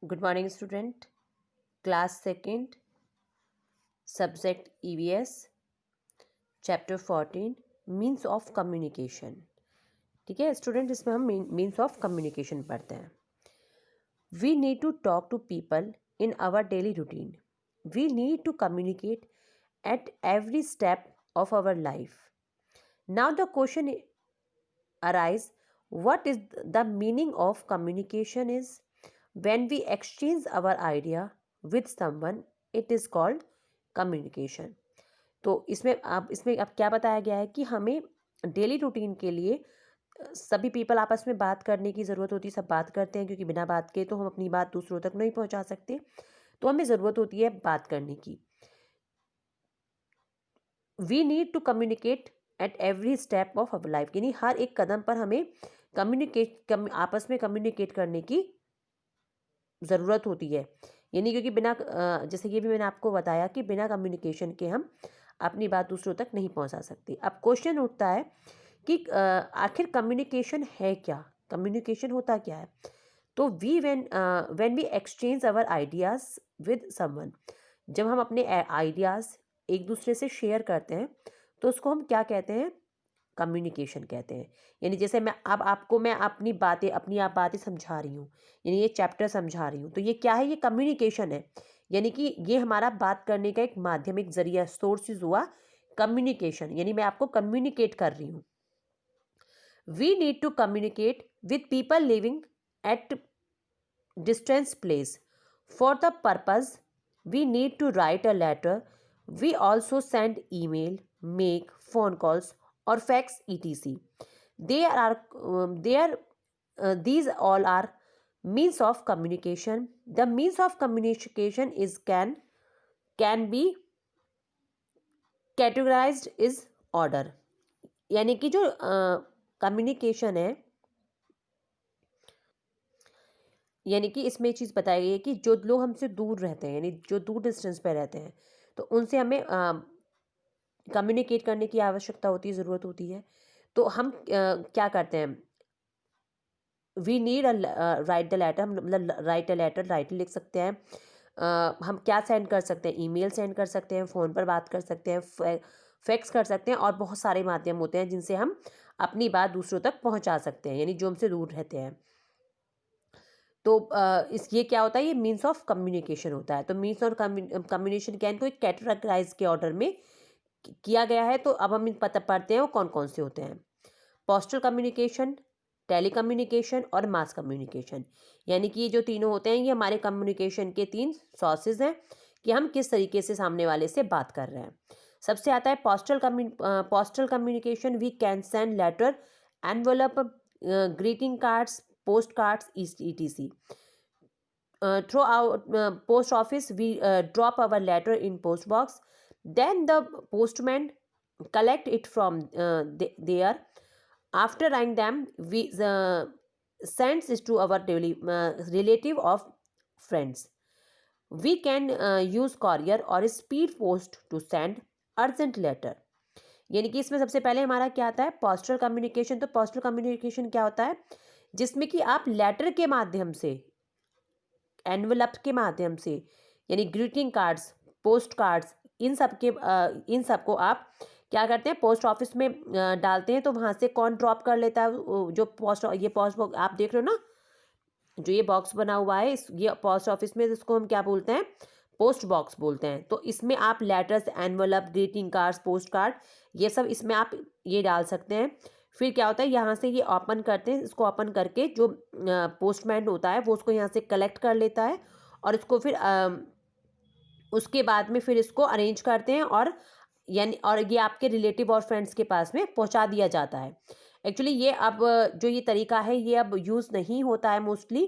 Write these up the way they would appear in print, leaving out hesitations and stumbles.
Good morning, student. Class 2nd, Subject EVS, Chapter 14, Means of Communication. ठीक है student, इसमें हम मीन्स ऑफ कम्युनिकेशन पढ़ते हैं. We need to talk to people in our daily routine. We need to communicate at every step of our life. Now the question arises, what is the meaning of communication is? When we exchange our idea with someone, it is called communication. तो इसमें अब क्या बताया गया है कि हमें daily routine के लिए सभी पीपल आपस में बात करने की ज़रूरत होती है. सब बात करते हैं क्योंकि बिना बात के तो हम अपनी बात दूसरों तक नहीं पहुंचा सकते. तो हमें ज़रूरत होती है बात करने की. We need to communicate at every step of our life, यानी हर एक कदम पर हमें आपस में कम्युनिकेट करने की ज़रूरत होती है. यानी क्योंकि बिना जैसे ये भी मैंने आपको बताया कि बिना कम्युनिकेशन के हम अपनी बात दूसरों तक नहीं पहुंचा सकते. अब क्वेश्चन उठता है कि आखिर कम्युनिकेशन है क्या, कम्युनिकेशन होता क्या है. तो when we exchange our ideas with someone, जब हम अपने आइडियाज़ एक दूसरे से शेयर करते हैं तो उसको हम क्या कहते हैं, कम्युनिकेशन कहते हैं. यानी जैसे मैं अपनी बातें समझा रही हूँ, यानी ये चैप्टर समझा रही हूँ, तो ये क्या है, ये कम्युनिकेशन है. यानी कि ये हमारा बात करने का एक माध्यम, एक जरिया, सोर्सेज हुआ कम्युनिकेशन. यानी मैं आपको कम्युनिकेट कर रही हूँ. We need to communicate with people living at distance place. For the purpose we need to write a letter. We also send email, make phone calls or fax etc. These all are means of communication. The means of communication is can be categorized is order. यानी कि जो communication है, यानी कि इसमें एक चीज़ बताई गई है कि जो लोग हमसे दूर रहते हैं, यानी जो दूर डिस्टेंस पे रहते हैं, तो उनसे हमें कम्युनिकेट करने की आवश्यकता होती है, ज़रूरत होती है. तो हम क्या करते हैं, we need write the letter. हम मतलब राइट अ लेटर, राइटर लिख सकते हैं. हम क्या सेंड कर सकते हैं, ईमेल सेंड कर सकते हैं, फ़ोन पर बात कर सकते हैं, फैक्स कर सकते हैं, और बहुत सारे माध्यम होते हैं जिनसे हम अपनी बात दूसरों तक पहुंचा सकते हैं, यानी जो हमसे दूर रहते हैं. तो ये क्या होता है, ये मीन्स ऑफ कम्युनिकेशन होता है. तो मीन्स और कम्युनिकेशन क्या, इनको एक कैटेगराइज के ऑर्डर में किया गया है. तो अब हम पता पढ़ते हैं वो कौन कौन से होते हैं. पोस्टल कम्युनिकेशन, टेली कम्युनिकेशन और मास कम्युनिकेशन. यानी कि ये जो तीनों होते हैं, ये हमारे कम्युनिकेशन के 3 सोर्सेज हैं कि हम किस तरीके से सामने वाले से बात कर रहे हैं. सबसे आता है postal communication. We can send letter, envelope, greeting cards, post cards etc. Through our post office, we drop our letter in post box. Then the postman collect it from there. After writing them, we sends it to our relative of friends. We can use courier or speed post to send urgent letter. यानी कि इसमें सबसे पहले हमारा क्या आता है, postal communication. तो पोस्टल कम्युनिकेशन क्या होता है, जिसमें कि आप लेटर के माध्यम से, एनवेलप के माध्यम से, यानी ग्रीटिंग कार्ड्स, पोस्ट कार्ड्स, इन सबको आप क्या करते हैं, पोस्ट ऑफिस में डालते हैं. तो वहाँ से कौन ड्रॉप कर लेता है, जो पोस्ट बॉक्स आप देख रहे हो ना, जो ये बॉक्स बना हुआ है, ये पोस्ट ऑफिस में, इसको हम क्या बोलते हैं, पोस्ट बॉक्स बोलते हैं. तो इसमें आप letters, envelope, greeting cards, post card, ये सब इसमें आप ये डाल सकते हैं. फिर क्या होता है, यहाँ से ये ओपन करते हैं. इसको ओपन करके जो पोस्टमैन होता है वो उसको यहाँ से कलेक्ट कर लेता है, और इसको फिर उसके बाद में फिर इसको अरेंज करते हैं, और ये आपके रिलेटिव और फ्रेंड्स के पास में पहुँचा दिया जाता है. एक्चुअली ये अब जो ये तरीका है, ये अब यूज़ नहीं होता है मोस्टली.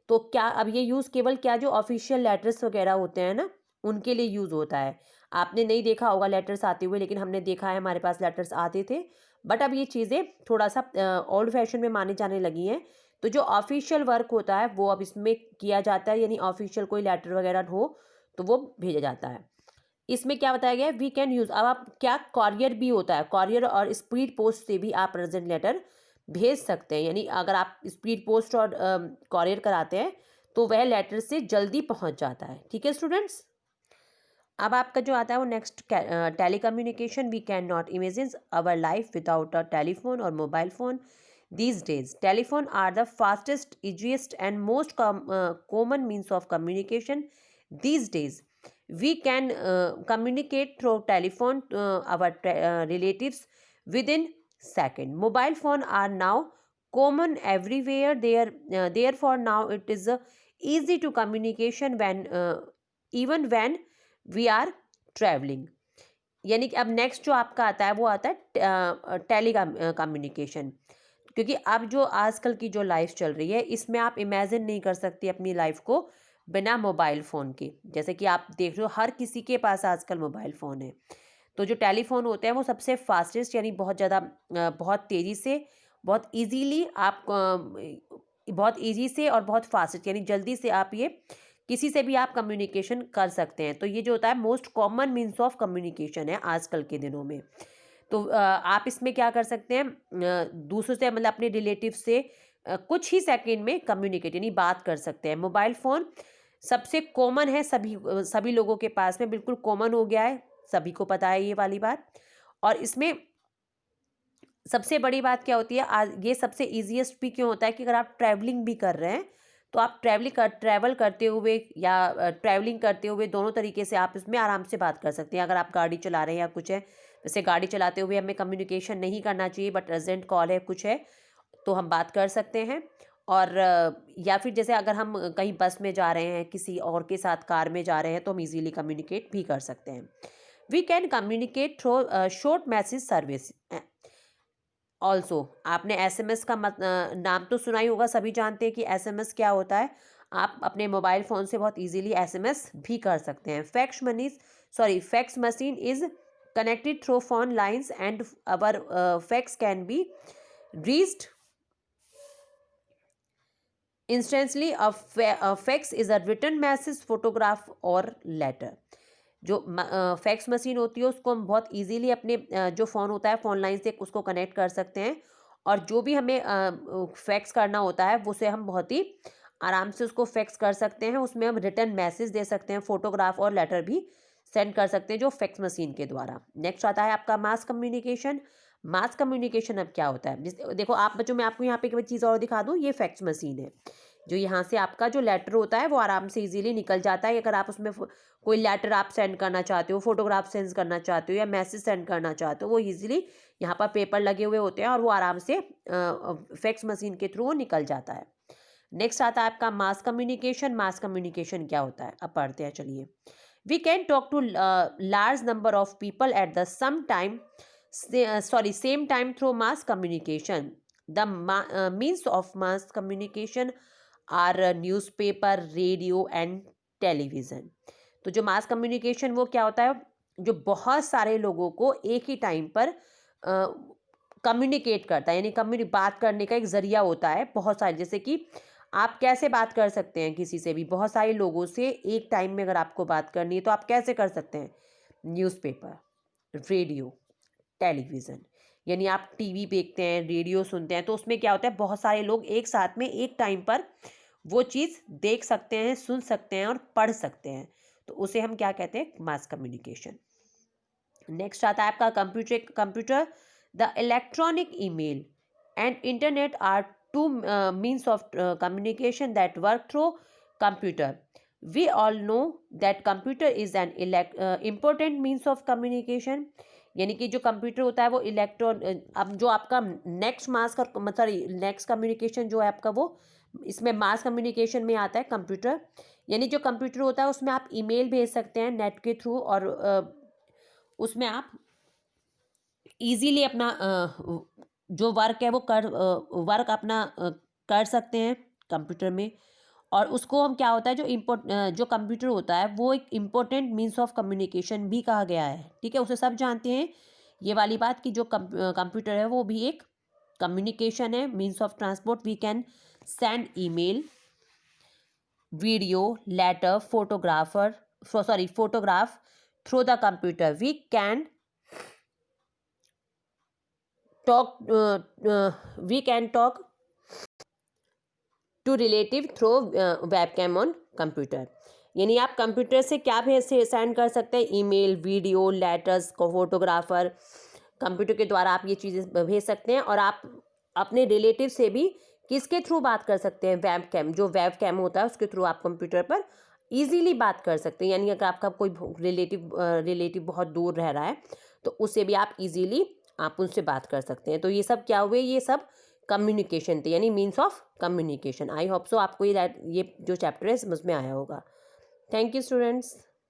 तो क्या अब ये यूज़ केवल क्या जो ऑफिशियल लेटर्स वगैरह होते हैं ना, उनके लिए यूज़ होता है. आपने नहीं देखा होगा लेटर्स आते हुए, लेकिन हमने देखा है, हमारे पास लेटर्स आते थे. बट अब ये चीज़ें थोड़ा सा ओल्ड फैशन में माने जाने लगी हैं. तो जो ऑफिशियल वर्क होता है वो अब इसमें किया जाता है, यानी ऑफिशियल कोई लेटर वगैरह हो तो वो भेजा जाता है. इसमें क्या बताया गया है, वी कैन यूज़. अब आप क्या, कॉरियर भी होता है, कॉरियर और स्पीड पोस्ट से भी आप अर्जेंट लेटर भेज सकते हैं. यानी अगर आप स्पीड पोस्ट और कॉरियर कराते हैं तो वह लेटर से जल्दी पहुंच जाता है। ठीक है स्टूडेंट्स। अब आपका जो आता है वो next, telecommunication. We can not imagine our life without a telephone और mobile phone these days. Telephone are the fastest, easiest and most common means of communication these days. We can communicate through telephone our relatives within second. Mobile phone are now common everywhere. Therefore now it is easy to communication when even when we are traveling. यानी कि अब next जो आपका आता है वो आता है टेली कम्युनिकेशन। क्योंकि अब जो आजकल की जो लाइफ चल रही है इसमें आप इमेजिन नहीं कर सकती अपनी लाइफ को बिना मोबाइल फ़ोन के। जैसे कि आप देख रहे हो हर किसी के पास आजकल मोबाइल फ़ोन है। तो जो टेलीफोन होते हैं वो सबसे फास्टेस्ट, यानी बहुत ज़्यादा बहुत तेज़ी से, बहुत इजीली आप बहुत ईजी से और बहुत फास्टेस्ट, यानी जल्दी से आप ये किसी से भी आप कम्युनिकेशन कर सकते हैं। तो ये जो होता है most common means of communication है आजकल के दिनों में। तो आप इसमें क्या कर सकते हैं, दूसरों से मतलब अपने रिलेटिव से कुछ ही सेकंड में कम्युनिकेट यानी बात कर सकते हैं। मोबाइल फ़ोन सबसे कॉमन है, सभी लोगों के पास में बिल्कुल कॉमन हो गया है, सभी को पता है ये वाली बात। और इसमें सबसे बड़ी बात क्या होती है, आज ये सबसे ईजीएस्ट भी क्यों होता है कि अगर आप ट्रैवलिंग भी कर रहे हैं तो आप ट्रैवल करते हुए या ट्रैवलिंग करते हुए दोनों तरीके से आप इसमें आराम से बात कर सकते हैं। अगर आप गाड़ी चला रहे हैं या कुछ है, जैसे गाड़ी चलाते हुए हमें कम्युनिकेशन नहीं करना चाहिए बट अर्जेंट कॉल है कुछ है तो हम बात कर सकते हैं। और या फिर जैसे अगर हम कहीं बस में जा रहे हैं, किसी और के साथ कार में जा रहे हैं तो हम इजीली कम्युनिकेट भी कर सकते हैं। We can communicate through short message service also. आपने एसएमएस का नाम तो सुना ही होगा, सभी जानते हैं कि एसएमएस क्या होता है। आप अपने मोबाइल फ़ोन से बहुत इजीली एसएमएस भी कर सकते हैं। Fax machine is connected through phone lines and our fax can be reached instantly. A fax is a written message, photograph or letter. जो फैक्स मशीन होती है उसको हम बहुत इजीली अपने जो फ़ोन होता है फ़ोन लाइन से उसको कनेक्ट कर सकते हैं और जो भी हमें फैक्स करना होता है उसे हम बहुत ही आराम से उसको फैक्स कर सकते हैं। उसमें हम रिटर्न मैसेज दे सकते हैं, फोटोग्राफ और लेटर भी सेंड कर सकते हैं जो फैक्स मशीन के द्वारा। नेक्स्ट आता है आपका मास कम्युनिकेशन। मास कम्युनिकेशन अब क्या होता है, देखो आप बच्चों, मैं आपको यहाँ पे एक चीज़ और दिखा दूँ, ये फैक्स मशीन है जो यहाँ से आपका जो लेटर होता है वो आराम से इजीली निकल जाता है। अगर आप उसमें कोई लेटर आप सेंड करना चाहते हो, फोटोग्राफ सेंड करना चाहते हो या मैसेज सेंड करना चाहते हो, वो इजीली यहाँ पर पेपर लगे हुए होते हैं और वो आराम से फैक्स मशीन के थ्रू वो निकल जाता है। नेक्स्ट आता है आपका मास कम्युनिकेशन। मास कम्युनिकेशन क्या होता है अब पढ़ते हैं, चलिए। We can talk to large number of people at the same time through mass communication. The means of mass communication are newspaper, radio and television. तो जो मास कम्युनिकेशन वो क्या होता है, जो बहुत सारे लोगों को एक ही टाइम पर कम्युनिकेट करता है, यानी बात करने का एक ज़रिया होता है बहुत सारे। जैसे कि आप कैसे बात कर सकते हैं किसी से भी, बहुत सारे लोगों से एक टाइम में अगर आपको बात करनी है तो आप कैसे कर सकते हैं, न्यूज़पेपर, रेडियो, टेलीविज़न। यानी आप टीवी देखते हैं, रेडियो सुनते हैं, तो उसमें क्या होता है बहुत सारे लोग एक साथ में एक टाइम पर वो चीज़ देख सकते हैं, सुन सकते हैं और पढ़ सकते हैं, तो उसे हम क्या कहते हैं, मास कम्युनिकेशन। नेक्स्ट आता है आपका computer. The electronic email and internet are two means of communication that work through computer. We all know that computer is an important means of communication. यानी कि जो कंप्यूटर होता है वो अब जो आपका नेक्स्ट कम्युनिकेशन जो है आपका वो इसमें मास कम्युनिकेशन में आता है कंप्यूटर। यानी जो कंप्यूटर होता है उसमें आप ईमेल भेज सकते हैं नेट के थ्रू और उसमें आप इजीली अपना जो वर्क है वो वर्क अपना कर सकते हैं कंप्यूटर में। और उसको हम क्या होता है, जो कंप्यूटर होता है वो एक इम्पोर्टेंट मीन्स ऑफ कम्युनिकेशन भी कहा गया है। ठीक है, उसे सब जानते हैं ये वाली बात कि जो कंप्यूटर है वो भी एक कम्युनिकेशन है, means of transport. We can send email, video, letter, photograph through the computer. We can talk to relative through webcam on computer. यानी आप कंप्यूटर से क्या भी ऐसे सेंड कर सकते हैं, ईमेल, वीडियो, लेटर्स को, फोटोग्राफर, कंप्यूटर के द्वारा आप ये चीज़ें भेज सकते हैं। और आप अपने रिलेटिव से भी किसके थ्रू बात कर सकते हैं, वेबकैम, जो वेबकैम होता है उसके थ्रू आप कंप्यूटर पर इजीली बात कर सकते हैं। यानी अगर आपका कोई रिलेटिव बहुत दूर रह रहा है तो उससे भी आप इजीली आप उनसे बात कर सकते हैं। तो ये सब क्या हुए, ये सब कम्युनिकेशन थे, यानी means of communication. I hope so आपको ये जो चैप्टर है समझ में आया होगा। Thank you students.